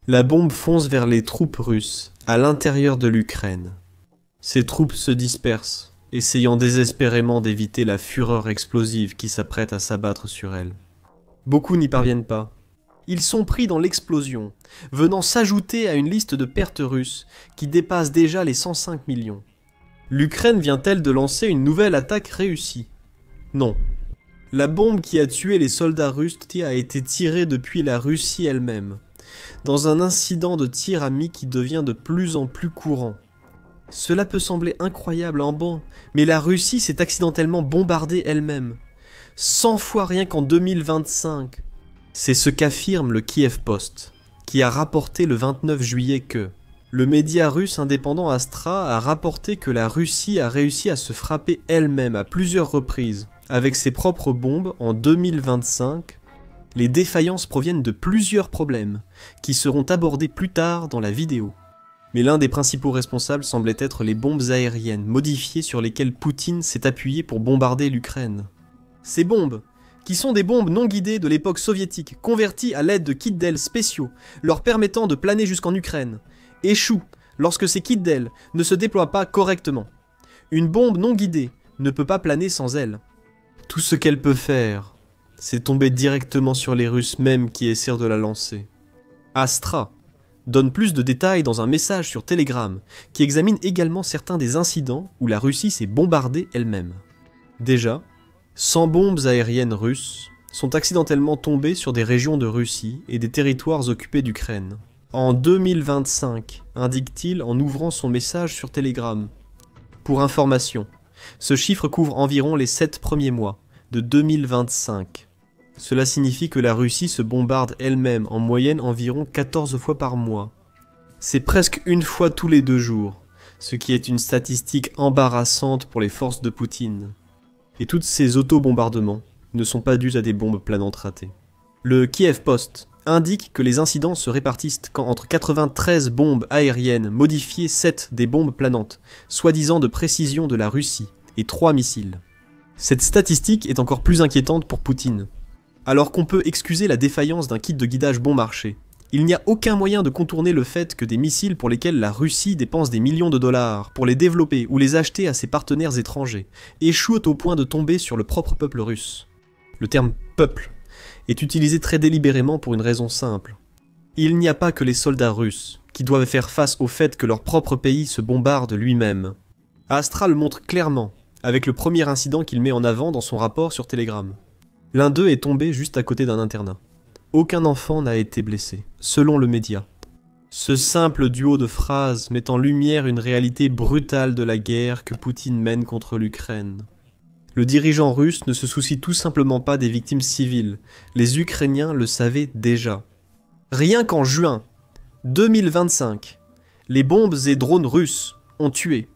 La bombe fonce vers les troupes russes, à l'intérieur de l'Ukraine. Ces troupes se dispersent, essayant désespérément d'éviter la fureur explosive qui s'apprête à s'abattre sur elles. Beaucoup n'y parviennent pas. Ils sont pris dans l'explosion, venant s'ajouter à une liste de pertes russes qui dépasse déjà les 105 millions. L'Ukraine vient-elle de lancer une nouvelle attaque réussie? Non. La bombe qui a tué les soldats russes a été tirée depuis la Russie elle-même, dans un incident de tir ami qui devient de plus en plus courant. Cela peut sembler incroyable en bon, mais la Russie s'est accidentellement bombardée elle-même. 100 fois rien qu'en 2025. C'est ce qu'affirme le Kiev Post, qui a rapporté le 29 juillet que le média russe indépendant Astra a rapporté que la Russie a réussi à se frapper elle-même à plusieurs reprises avec ses propres bombes en 2025. Les défaillances proviennent de plusieurs problèmes, qui seront abordés plus tard dans la vidéo. Mais l'un des principaux responsables semblait être les bombes aériennes modifiées sur lesquelles Poutine s'est appuyé pour bombarder l'Ukraine. Ces bombes, qui sont des bombes non guidées de l'époque soviétique, converties à l'aide de kits d'ailes spéciaux, leur permettant de planer jusqu'en Ukraine, échouent lorsque ces kits d'ailes ne se déploient pas correctement. Une bombe non guidée ne peut pas planer sans ailes. Tout ce qu'elle peut faire, c'est tomber directement sur les Russes même qui essaient de la lancer. Astra donne plus de détails dans un message sur Telegram, qui examine également certains des incidents où la Russie s'est bombardée elle-même. Déjà, 100 bombes aériennes russes sont accidentellement tombées sur des régions de Russie et des territoires occupés d'Ukraine. En 2025, indique-t-il en ouvrant son message sur Telegram. Pour information, ce chiffre couvre environ les 7 premiers mois de 2025. Cela signifie que la Russie se bombarde elle-même en moyenne environ 14 fois par mois. C'est presque une fois tous les 2 jours, ce qui est une statistique embarrassante pour les forces de Poutine. Et tous ces auto-bombardements ne sont pas dus à des bombes planantes ratées. Le Kiev Post indique que les incidents se répartissent quand entre 93 bombes aériennes modifiées 7 des bombes planantes, soi-disant de précision de la Russie, et 3 missiles. Cette statistique est encore plus inquiétante pour Poutine. Alors qu'on peut excuser la défaillance d'un kit de guidage bon marché, il n'y a aucun moyen de contourner le fait que des missiles pour lesquels la Russie dépense des millions de dollars pour les développer ou les acheter à ses partenaires étrangers échouent au point de tomber sur le propre peuple russe. Le terme « peuple » est utilisé très délibérément pour une raison simple. Il n'y a pas que les soldats russes qui doivent faire face au fait que leur propre pays se bombarde lui-même. Astra le montre clairement, avec le premier incident qu'il met en avant dans son rapport sur Telegram. L'un d'eux est tombé juste à côté d'un internat. Aucun enfant n'a été blessé, selon le média. Ce simple duo de phrases met en lumière une réalité brutale de la guerre que Poutine mène contre l'Ukraine. Le dirigeant russe ne se soucie tout simplement pas des victimes civiles. Les Ukrainiens le savaient déjà. Rien qu'en juin 2025, les bombes et drones russes ont tué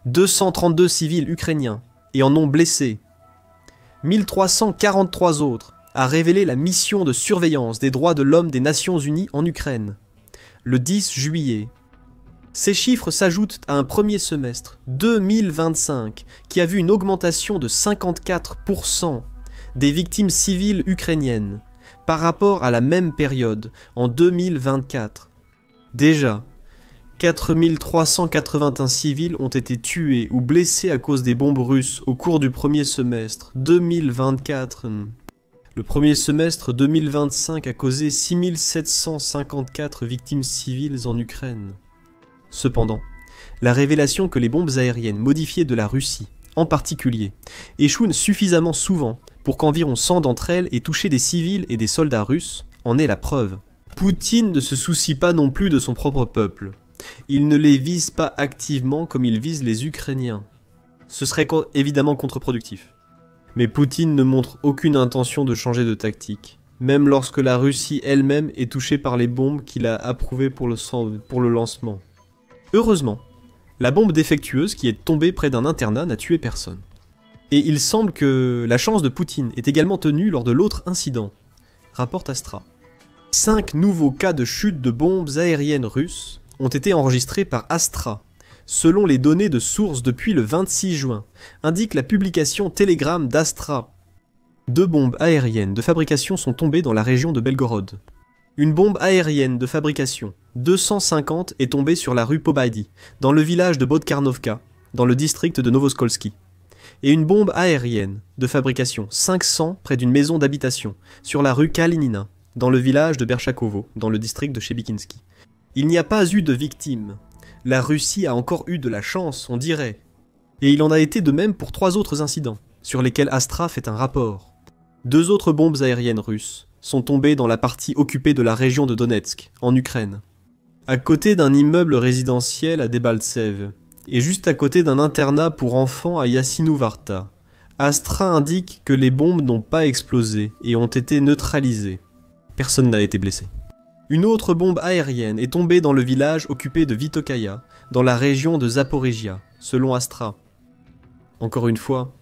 232 civils ukrainiens et en ont blessé 1343 autres, a révélé la mission de surveillance des droits de l'homme des Nations Unies en Ukraine, le 10 juillet. Ces chiffres s'ajoutent à un premier semestre 2025 qui a vu une augmentation de 54% des victimes civiles ukrainiennes par rapport à la même période en 2024. Déjà, 4381 civils ont été tués ou blessés à cause des bombes russes au cours du premier semestre 2024. Le premier semestre 2025 a causé 6754 victimes civiles en Ukraine. Cependant, la révélation que les bombes aériennes modifiées de la Russie, en particulier, échouent suffisamment souvent pour qu'environ 100 d'entre elles aient touché des civils et des soldats russes en est la preuve. Poutine ne se soucie pas non plus de son propre peuple. Il ne les vise pas activement comme il vise les Ukrainiens. Ce serait évidemment contre-productif. Mais Poutine ne montre aucune intention de changer de tactique, même lorsque la Russie elle-même est touchée par les bombes qu'il a approuvées pour le lancement. Heureusement, la bombe défectueuse qui est tombée près d'un internat n'a tué personne. Et il semble que la chance de Poutine est également tenue lors de l'autre incident, rapporte Astra. 5 nouveaux cas de chute de bombes aériennes russes ont été enregistrés par Astra, selon les données de sources depuis le 26 juin, indique la publication Telegram d'Astra. 2 bombes aériennes de fabrication sont tombées dans la région de Belgorod. Une bombe aérienne de fabrication 250 est tombée sur la rue Pobaidi, dans le village de Bodkarnovka, dans le district de Novoskolski. Et une bombe aérienne de fabrication 500 près d'une maison d'habitation, sur la rue Kalinina, dans le village de Berchakovo, dans le district de Chebikinsky. Il n'y a pas eu de victimes. La Russie a encore eu de la chance, on dirait. Et il en a été de même pour 3 autres incidents, sur lesquels Astra fait un rapport. 2 autres bombes aériennes russes sont tombées dans la partie occupée de la région de Donetsk, en Ukraine, à côté d'un immeuble résidentiel à Debaltsev, et juste à côté d'un internat pour enfants à Yassinou-Varta. Astra indique que les bombes n'ont pas explosé et ont été neutralisées. Personne n'a été blessé. Une autre bombe aérienne est tombée dans le village occupé de Vitokaya, dans la région de Zaporizhia, selon Astra. Encore une fois,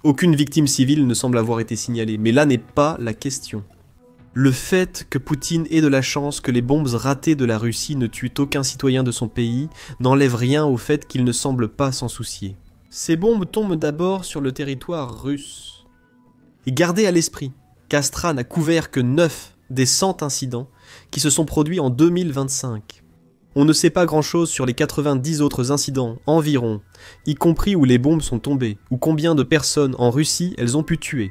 aucune victime civile ne semble avoir été signalée, mais là n'est pas la question. Le fait que Poutine ait de la chance que les bombes ratées de la Russie ne tuent aucun citoyen de son pays n'enlève rien au fait qu'il ne semble pas s'en soucier. Ces bombes tombent d'abord sur le territoire russe. Et gardez à l'esprit qu'Astra n'a couvert que 9 des 100 incidents qui se sont produits en 2025. On ne sait pas grand-chose sur les 90 autres incidents, environ, y compris où les bombes sont tombées, ou combien de personnes en Russie elles ont pu tuer.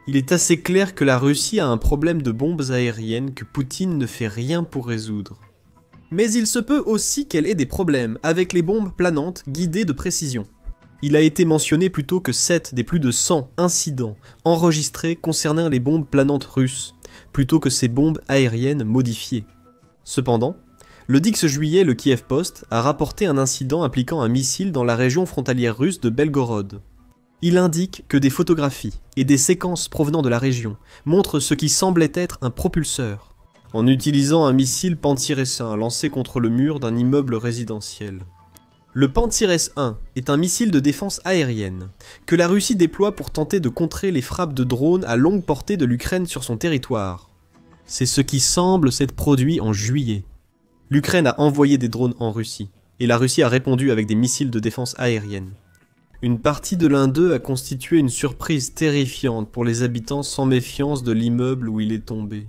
Il est assez clair que la Russie a un problème de bombes aériennes que Poutine ne fait rien pour résoudre. Mais il se peut aussi qu'elle ait des problèmes avec les bombes planantes guidées de précision. Il a été mentionné plutôt que 7 des plus de 100 incidents enregistrés concernant les bombes planantes russes, plutôt que ces bombes aériennes modifiées. Cependant, le 10 juillet, le Kiev Post a rapporté un incident impliquant un missile dans la région frontalière russe de Belgorod. Il indique que des photographies et des séquences provenant de la région montrent ce qui semblait être un propulseur, en utilisant un missile Pantires-1 lancé contre le mur d'un immeuble résidentiel. Le Pantires-1 est un missile de défense aérienne, que la Russie déploie pour tenter de contrer les frappes de drones à longue portée de l'Ukraine sur son territoire. C'est ce qui semble s'être produit en juillet. L'Ukraine a envoyé des drones en Russie, et la Russie a répondu avec des missiles de défense aérienne. Une partie de l'un d'eux a constitué une surprise terrifiante pour les habitants sans méfiance de l'immeuble où il est tombé.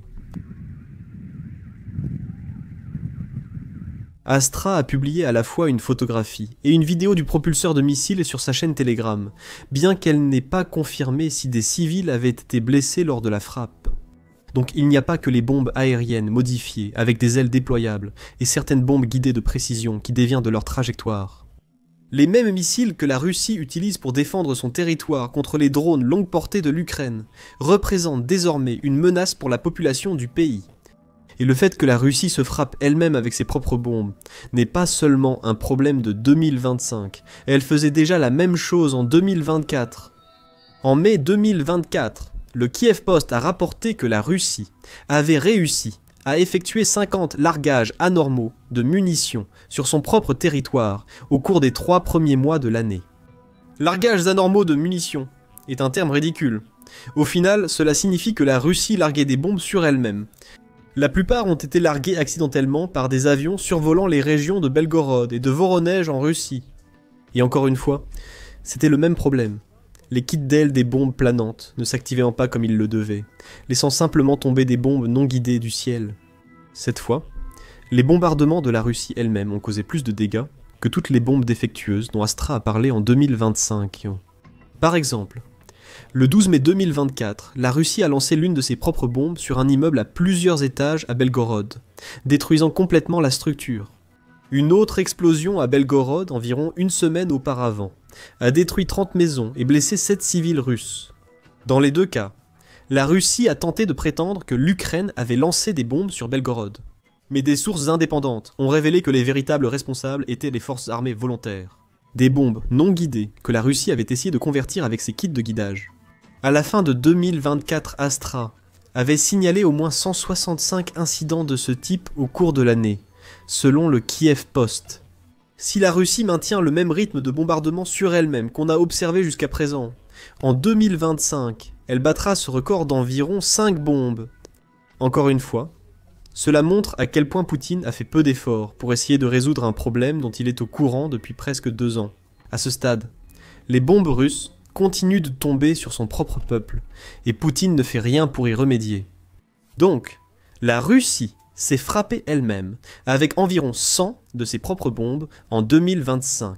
Astra a publié à la fois une photographie et une vidéo du propulseur de missile sur sa chaîne Telegram, bien qu'elle n'ait pas confirmé si des civils avaient été blessés lors de la frappe. Donc il n'y a pas que les bombes aériennes modifiées avec des ailes déployables et certaines bombes guidées de précision qui déviennent de leur trajectoire. Les mêmes missiles que la Russie utilise pour défendre son territoire contre les drones longue portée de l'Ukraine représentent désormais une menace pour la population du pays. Et le fait que la Russie se frappe elle-même avec ses propres bombes n'est pas seulement un problème de 2025, elle faisait déjà la même chose en 2024. En mai 2024, le Kiev Post a rapporté que la Russie avait réussi à effectuer 50 largages anormaux de munitions sur son propre territoire au cours des 3 premiers mois de l'année. Largages anormaux de munitions est un terme ridicule. Au final, cela signifie que la Russie larguait des bombes sur elle-même. La plupart ont été largués accidentellement par des avions survolant les régions de Belgorod et de Voronezh en Russie. Et encore une fois, c'était le même problème. Les kits d'ailes des bombes planantes ne s'activant pas comme ils le devaient, laissant simplement tomber des bombes non guidées du ciel. Cette fois, les bombardements de la Russie elle-même ont causé plus de dégâts que toutes les bombes défectueuses dont Astra a parlé en 2025. Par exemple, le 12 mai 2024, la Russie a lancé l'une de ses propres bombes sur un immeuble à plusieurs étages à Belgorod, détruisant complètement la structure. Une autre explosion à Belgorod, environ une semaine auparavant, a détruit 30 maisons et blessé 7 civils russes. Dans les deux cas, la Russie a tenté de prétendre que l'Ukraine avait lancé des bombes sur Belgorod. Mais des sources indépendantes ont révélé que les véritables responsables étaient les forces armées volontaires. Des bombes non guidées que la Russie avait essayé de convertir avec ses kits de guidage. À la fin de 2024, Astra avait signalé au moins 165 incidents de ce type au cours de l'année, selon le Kiev Post. Si la Russie maintient le même rythme de bombardement sur elle-même qu'on a observé jusqu'à présent, en 2025, elle battra ce record d'environ 5 bombes. Encore une fois, cela montre à quel point Poutine a fait peu d'efforts pour essayer de résoudre un problème dont il est au courant depuis presque 2 ans. À ce stade, les bombes russes continuent de tomber sur son propre peuple, et Poutine ne fait rien pour y remédier. Donc, la Russie s'est frappée elle-même, avec environ 100 de ses propres bombes en 2025.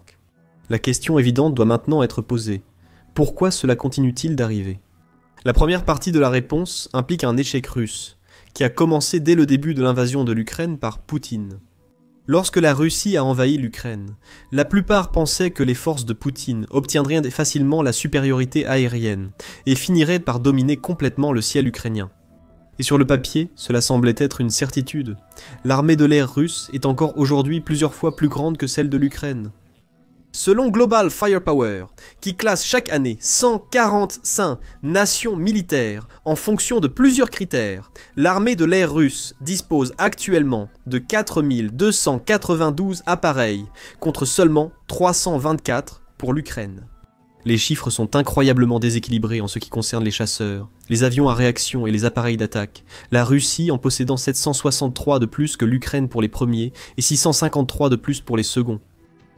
La question évidente doit maintenant être posée. Pourquoi cela continue-t-il d'arriver? La première partie de la réponse implique un échec russe, qui a commencé dès le début de l'invasion de l'Ukraine par Poutine. Lorsque la Russie a envahi l'Ukraine, la plupart pensaient que les forces de Poutine obtiendraient facilement la supériorité aérienne et finiraient par dominer complètement le ciel ukrainien. Et sur le papier, cela semblait être une certitude. L'armée de l'air russe est encore aujourd'hui plusieurs fois plus grande que celle de l'Ukraine. Selon Global Firepower, qui classe chaque année 145 nations militaires en fonction de plusieurs critères, l'armée de l'air russe dispose actuellement de 4292 appareils, contre seulement 324 pour l'Ukraine. Les chiffres sont incroyablement déséquilibrés en ce qui concerne les chasseurs, les avions à réaction et les appareils d'attaque, la Russie en possédant 763 de plus que l'Ukraine pour les premiers et 653 de plus pour les seconds.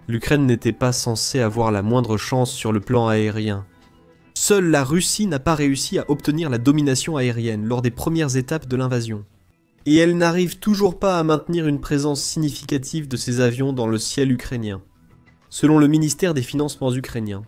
L'Ukraine n'était pas censée avoir la moindre chance sur le plan aérien. Seule la Russie n'a pas réussi à obtenir la domination aérienne lors des premières étapes de l'invasion. Et elle n'arrive toujours pas à maintenir une présence significative de ses avions dans le ciel ukrainien. Selon le ministère des Financements ukrainien,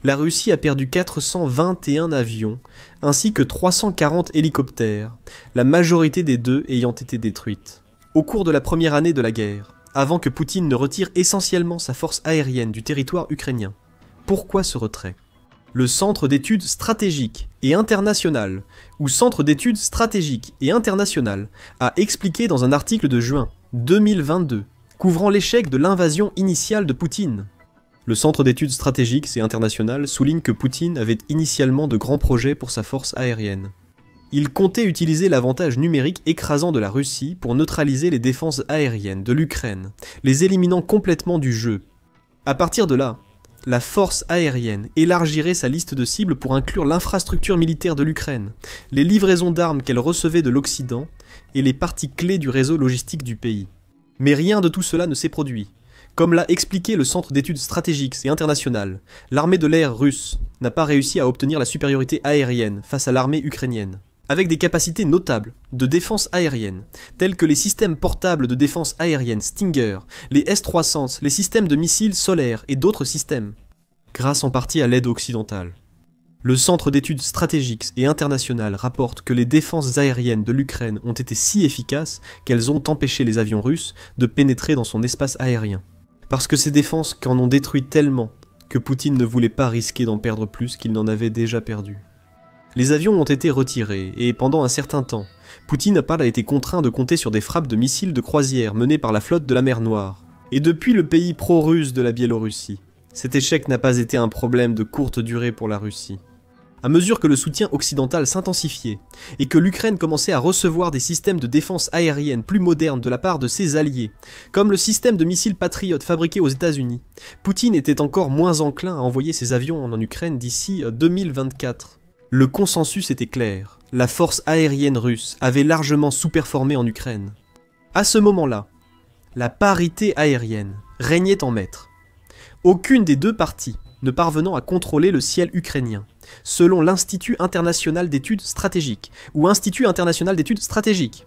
la Russie a perdu 421 avions, ainsi que 340 hélicoptères, la majorité des deux ayant été détruites. Au cours de la première année de la guerre, avant que Poutine ne retire essentiellement sa force aérienne du territoire ukrainien. Pourquoi ce retrait? Le Centre d'études stratégiques et internationales, ou Centre d'études stratégiques et internationales, a expliqué dans un article de juin 2022, couvrant l'échec de l'invasion initiale de Poutine. Le Centre d'études stratégiques et internationales souligne que Poutine avait initialement de grands projets pour sa force aérienne. Il comptait utiliser l'avantage numérique écrasant de la Russie pour neutraliser les défenses aériennes de l'Ukraine, les éliminant complètement du jeu. À partir de là, la force aérienne élargirait sa liste de cibles pour inclure l'infrastructure militaire de l'Ukraine, les livraisons d'armes qu'elle recevait de l'Occident et les parties clés du réseau logistique du pays. Mais rien de tout cela ne s'est produit. Comme l'a expliqué le Centre d'études stratégiques et internationales, l'armée de l'air russe n'a pas réussi à obtenir la supériorité aérienne face à l'armée ukrainienne. Avec des capacités notables de défense aérienne, tels que les systèmes portables de défense aérienne Stinger, les S-300, les systèmes de missiles solaires et d'autres systèmes, grâce en partie à l'aide occidentale. Le Centre d'études stratégiques et internationales rapporte que les défenses aériennes de l'Ukraine ont été si efficaces qu'elles ont empêché les avions russes de pénétrer dans son espace aérien. Parce que ces défenses qu'en ont détruit tellement que Poutine ne voulait pas risquer d'en perdre plus qu'il n'en avait déjà perdu. Les avions ont été retirés, et pendant un certain temps, Poutine n'a pas été contraint de compter sur des frappes de missiles de croisière menées par la flotte de la mer Noire. Et depuis le pays pro-russe de la Biélorussie, cet échec n'a pas été un problème de courte durée pour la Russie. À mesure que le soutien occidental s'intensifiait, et que l'Ukraine commençait à recevoir des systèmes de défense aérienne plus modernes de la part de ses alliés, comme le système de missiles Patriot fabriqué aux États-Unis, Poutine était encore moins enclin à envoyer ses avions en Ukraine d'ici 2024. Le consensus était clair, la force aérienne russe avait largement sous-performé en Ukraine. À ce moment-là, la parité aérienne régnait en maître. Aucune des deux parties ne parvenant à contrôler le ciel ukrainien, selon l'Institut international d'études stratégiques, ou Institut international d'études stratégiques.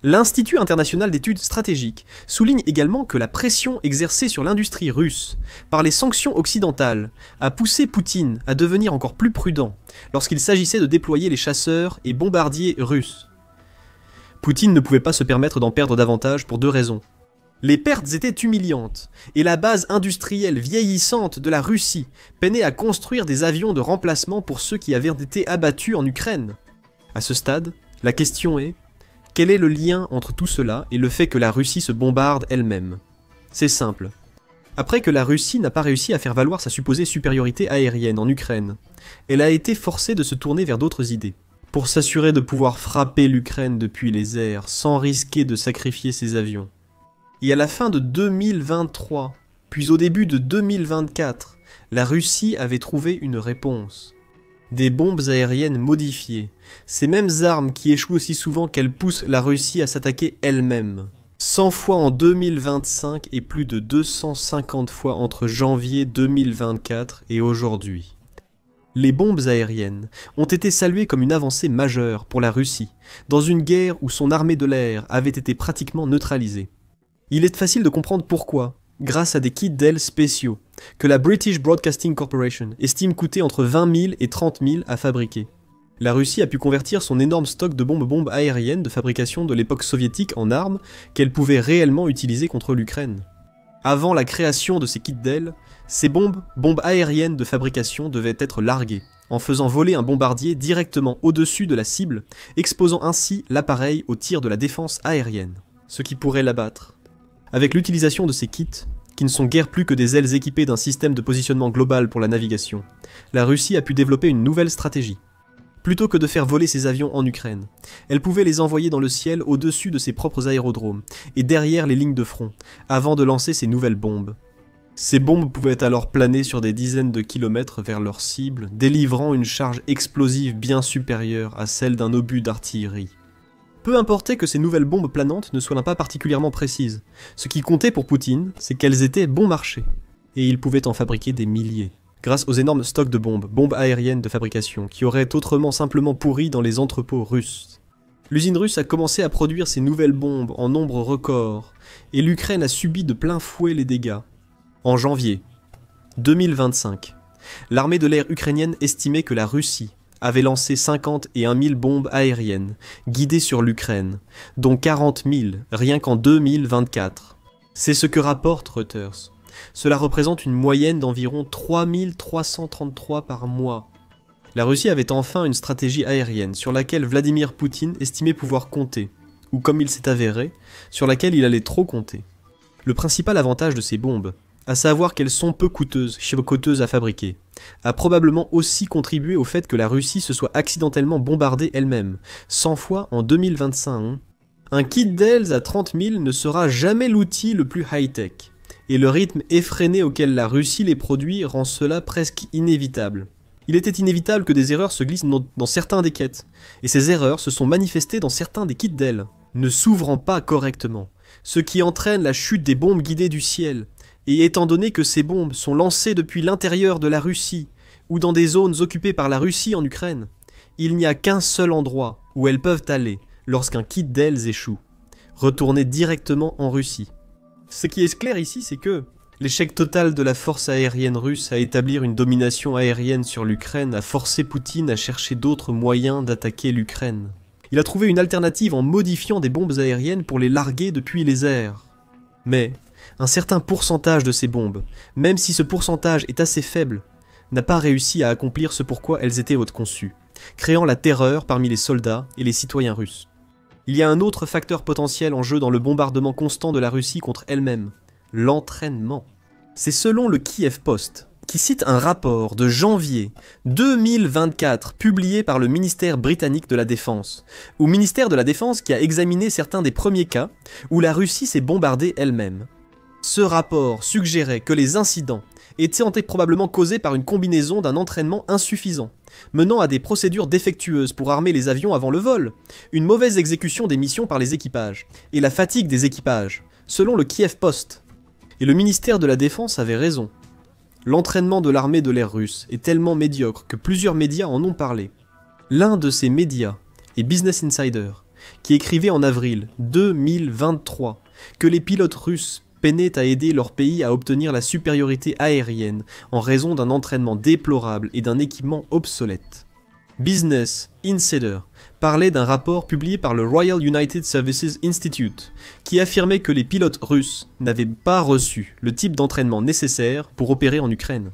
L'Institut international d'études stratégiques souligne également que la pression exercée sur l'industrie russe par les sanctions occidentales a poussé Poutine à devenir encore plus prudent lorsqu'il s'agissait de déployer les chasseurs et bombardiers russes. Poutine ne pouvait pas se permettre d'en perdre davantage pour deux raisons. Les pertes étaient humiliantes, et la base industrielle vieillissante de la Russie peinait à construire des avions de remplacement pour ceux qui avaient été abattus en Ukraine. À ce stade, la question est: quel est le lien entre tout cela et le fait que la Russie se bombarde elle-même? C'est simple. Après que la Russie n'a pas réussi à faire valoir sa supposée supériorité aérienne en Ukraine, elle a été forcée de se tourner vers d'autres idées, pour s'assurer de pouvoir frapper l'Ukraine depuis les airs sans risquer de sacrifier ses avions. Et à la fin de 2023, puis au début de 2024, la Russie avait trouvé une réponse. Des bombes aériennes modifiées, ces mêmes armes qui échouent aussi souvent qu'elles poussent la Russie à s'attaquer elle-même. 100 fois en 2025 et plus de 250 fois entre janvier 2024 et aujourd'hui. Les bombes aériennes ont été saluées comme une avancée majeure pour la Russie, dans une guerre où son armée de l'air avait été pratiquement neutralisée. Il est facile de comprendre pourquoi, grâce à des kits d'ailes spéciaux, que la British Broadcasting Corporation estime coûter entre 20 000 et 30 000 à fabriquer. La Russie a pu convertir son énorme stock de bombes aériennes de fabrication de l'époque soviétique en armes qu'elle pouvait réellement utiliser contre l'Ukraine. Avant la création de ces kits d'ailes, ces bombes aériennes de fabrication devaient être larguées, en faisant voler un bombardier directement au-dessus de la cible, exposant ainsi l'appareil au tir de la défense aérienne, ce qui pourrait l'abattre. Avec l'utilisation de ces kits, qui ne sont guère plus que des ailes équipées d'un système de positionnement global pour la navigation, la Russie a pu développer une nouvelle stratégie. Plutôt que de faire voler ses avions en Ukraine, elle pouvait les envoyer dans le ciel au-dessus de ses propres aérodromes et derrière les lignes de front, avant de lancer ses nouvelles bombes. Ces bombes pouvaient alors planer sur des dizaines de kilomètres vers leur cible, délivrant une charge explosive bien supérieure à celle d'un obus d'artillerie. Peu importait que ces nouvelles bombes planantes ne soient pas particulièrement précises, ce qui comptait pour Poutine, c'est qu'elles étaient bon marché, et il pouvait en fabriquer des milliers. Grâce aux énormes stocks de bombes aériennes de fabrication, qui auraient autrement simplement pourri dans les entrepôts russes. L'usine russe a commencé à produire ces nouvelles bombes en nombre record, et l'Ukraine a subi de plein fouet les dégâts. En janvier 2025, l'armée de l'air ukrainienne estimait que la Russie avait lancé 51 000 bombes aériennes, guidées sur l'Ukraine, dont 40 000 rien qu'en 2024. C'est ce que rapporte Reuters. Cela représente une moyenne d'environ 3333 par mois. La Russie avait enfin une stratégie aérienne sur laquelle Vladimir Poutine estimait pouvoir compter, ou comme il s'est avéré, sur laquelle il allait trop compter. Le principal avantage de ces bombes, à savoir qu'elles sont peu coûteuses à fabriquer, a probablement aussi contribué au fait que la Russie se soit accidentellement bombardée elle-même, 100 fois en 2025. Un kit d'ailes à 30 000 ne sera jamais l'outil le plus high-tech. Et le rythme effréné auquel la Russie les produit rend cela presque inévitable. Il était inévitable que des erreurs se glissent dans certains des kits, et ces erreurs se sont manifestées dans certains des kits d'ailes, ne s'ouvrant pas correctement, ce qui entraîne la chute des bombes guidées du ciel, et étant donné que ces bombes sont lancées depuis l'intérieur de la Russie, ou dans des zones occupées par la Russie en Ukraine, il n'y a qu'un seul endroit où elles peuvent aller lorsqu'un kit d'ailes échoue, retourner directement en Russie. Ce qui est clair ici, c'est que l'échec total de la force aérienne russe à établir une domination aérienne sur l'Ukraine a forcé Poutine à chercher d'autres moyens d'attaquer l'Ukraine. Il a trouvé une alternative en modifiant des bombes aériennes pour les larguer depuis les airs. Mais un certain pourcentage de ces bombes, même si ce pourcentage est assez faible, n'a pas réussi à accomplir ce pourquoi elles étaient conçues, créant la terreur parmi les soldats et les citoyens russes. Il y a un autre facteur potentiel en jeu dans le bombardement constant de la Russie contre elle-même, l'entraînement. C'est selon le Kiev Post, qui cite un rapport de janvier 2024 publié par le ministère britannique de la Défense, ou ministère de la Défense qui a examiné certains des premiers cas où la Russie s'est bombardée elle-même. Ce rapport suggérait que les incidents étaient probablement causés par une combinaison d'un entraînement insuffisant, menant à des procédures défectueuses pour armer les avions avant le vol, une mauvaise exécution des missions par les équipages, et la fatigue des équipages, selon le Kiev Post. Et le ministère de la Défense avait raison. L'entraînement de l'armée de l'air russe est tellement médiocre que plusieurs médias en ont parlé. L'un de ces médias est Business Insider, qui écrivait en avril 2023 que les pilotes russes peinaient à aider leur pays à obtenir la supériorité aérienne en raison d'un entraînement déplorable et d'un équipement obsolète. Business Insider parlait d'un rapport publié par le Royal United Services Institute qui affirmait que les pilotes russes n'avaient pas reçu le type d'entraînement nécessaire pour opérer en Ukraine.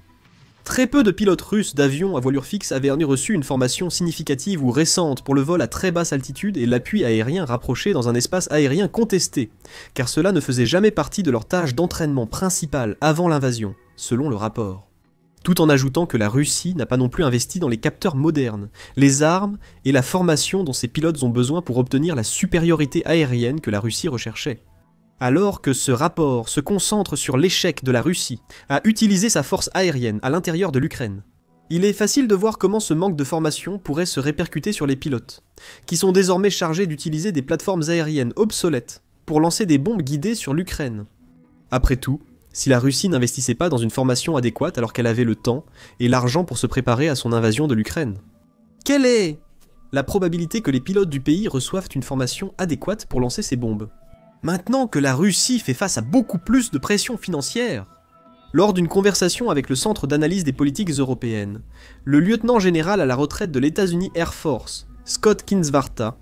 Très peu de pilotes russes d'avions à voilure fixe avaient reçu une formation significative ou récente pour le vol à très basse altitude et l'appui aérien rapproché dans un espace aérien contesté, car cela ne faisait jamais partie de leur tâche d'entraînement principale avant l'invasion, selon le rapport. Tout en ajoutant que la Russie n'a pas non plus investi dans les capteurs modernes, les armes et la formation dont ses pilotes ont besoin pour obtenir la supériorité aérienne que la Russie recherchait. Alors que ce rapport se concentre sur l'échec de la Russie à utiliser sa force aérienne à l'intérieur de l'Ukraine, il est facile de voir comment ce manque de formation pourrait se répercuter sur les pilotes, qui sont désormais chargés d'utiliser des plateformes aériennes obsolètes pour lancer des bombes guidées sur l'Ukraine. Après tout, si la Russie n'investissait pas dans une formation adéquate alors qu'elle avait le temps et l'argent pour se préparer à son invasion de l'Ukraine? Quelle est la probabilité que les pilotes du pays reçoivent une formation adéquate pour lancer ces bombes? Maintenant que la Russie fait face à beaucoup plus de pression financière. Lors d'une conversation avec le Centre d'analyse des politiques européennes, le lieutenant général à la retraite de l'États-Unis Air Force, Scott Kinsvarta,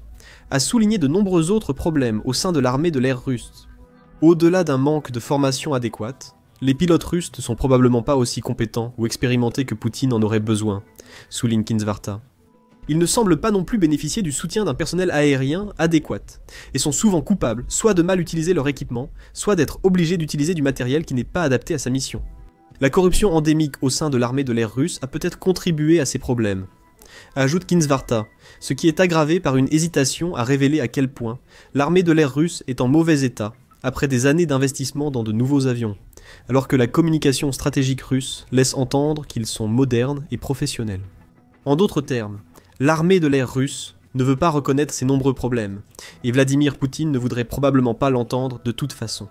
a souligné de nombreux autres problèmes au sein de l'armée de l'air russe. Au-delà d'un manque de formation adéquate, les pilotes russes ne sont probablement pas aussi compétents ou expérimentés que Poutine en aurait besoin, souligne Kinsvarta. Ils ne semblent pas non plus bénéficier du soutien d'un personnel aérien adéquat, et sont souvent coupables soit de mal utiliser leur équipement, soit d'être obligés d'utiliser du matériel qui n'est pas adapté à sa mission. La corruption endémique au sein de l'armée de l'air russe a peut-être contribué à ces problèmes, ajoute Kinsvarta, ce qui est aggravé par une hésitation à révéler à quel point l'armée de l'air russe est en mauvais état après des années d'investissement dans de nouveaux avions, alors que la communication stratégique russe laisse entendre qu'ils sont modernes et professionnels. En d'autres termes, l'armée de l'air russe ne veut pas reconnaître ces nombreux problèmes, et Vladimir Poutine ne voudrait probablement pas l'entendre de toute façon.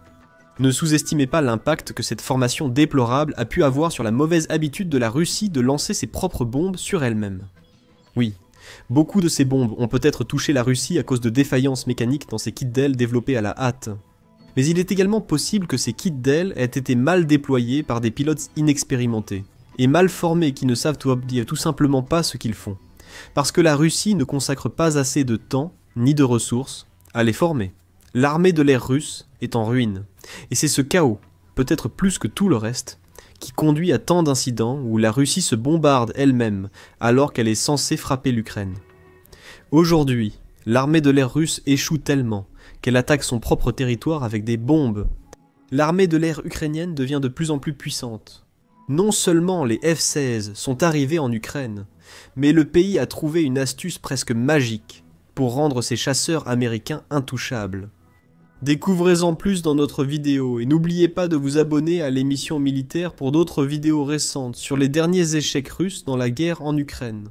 Ne sous-estimez pas l'impact que cette formation déplorable a pu avoir sur la mauvaise habitude de la Russie de lancer ses propres bombes sur elle-même. Oui, beaucoup de ces bombes ont peut-être touché la Russie à cause de défaillances mécaniques dans ses kits d'ailes développés à la hâte. Mais il est également possible que ces kits d'ailes aient été mal déployés par des pilotes inexpérimentés, et mal formés qui ne savent tout simplement pas ce qu'ils font, parce que la Russie ne consacre pas assez de temps, ni de ressources, à les former. L'armée de l'air russe est en ruine, et c'est ce chaos, peut-être plus que tout le reste, qui conduit à tant d'incidents où la Russie se bombarde elle-même alors qu'elle est censée frapper l'Ukraine. Aujourd'hui, l'armée de l'air russe échoue tellement qu'elle attaque son propre territoire avec des bombes. L'armée de l'air ukrainienne devient de plus en plus puissante. Non seulement les F-16 sont arrivés en Ukraine, mais le pays a trouvé une astuce presque magique pour rendre ses chasseurs américains intouchables. Découvrez-en plus dans notre vidéo et n'oubliez pas de vous abonner à l'émission militaire pour d'autres vidéos récentes sur les derniers échecs russes dans la guerre en Ukraine.